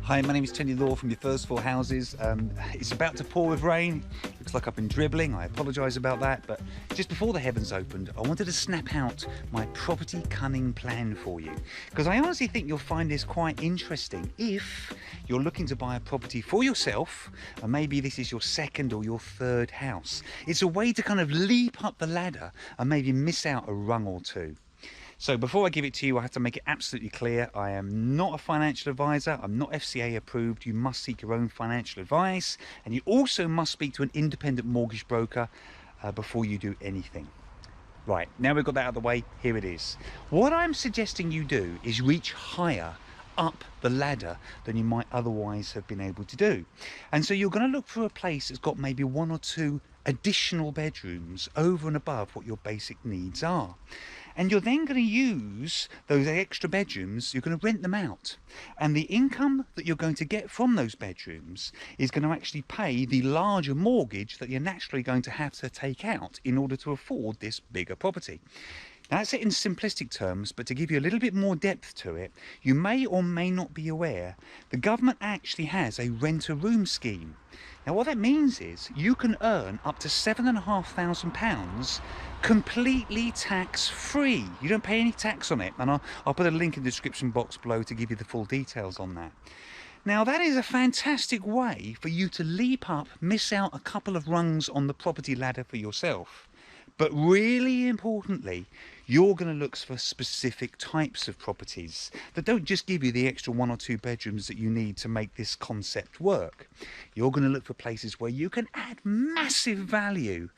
Hi, my name is Tony Law from Your First Four Houses. It's about to pour with rain. Looks like I've been dribbling. I apologise about that. But just before the heavens opened, I wanted to snap out my property cunning plan for you. Because I honestly think you'll find this quite interesting if you're looking to buy a property for yourself, and maybe this is your second or your third house. It's a way to kind of leap up the ladder and maybe miss out a rung or two. So before I give it to you, I have to make it absolutely clear, I am not a financial advisor, I'm not FCA approved, you must seek your own financial advice, and you also must speak to an independent mortgage broker before you do anything. Right, now we've got that out of the way, here it is. What I'm suggesting you do is reach higher up the ladder than you might otherwise have been able to do. And so you're going to look for a place that's got maybe one or two additional bedrooms over and above what your basic needs are. And you're then going to use those extra bedrooms, you're going to rent them out. And the income that you're going to get from those bedrooms is going to actually pay the larger mortgage that you're naturally going to have to take out in order to afford this bigger property. Now, that's it in simplistic terms, but to give you a little bit more depth to it, you may or may not be aware the government actually has a rent-a-room scheme. Now, what that means is you can earn up to £7,500 completely tax-free. You don't pay any tax on it, and I'll put a link in the description box below to give you the full details on that. Now, that is a fantastic way for you to leap up, miss out a couple of rungs on the property ladder for yourself. But really importantly, you're going to look for specific types of properties that don't just give you the extra one or two bedrooms that you need to make this concept work. You're going to look for places where you can add massive value.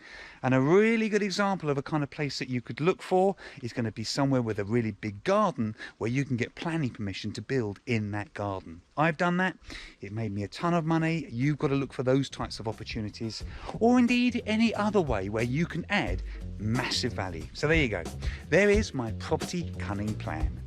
And a really good example of a kind of place that you could look for is going to be somewhere with a really big garden where you can get planning permission to build in that garden. I've done that. It made me a ton of money. You've got to look for those types of opportunities, or indeed any other way where you can add massive value. So there you go. There is my property cunning plan.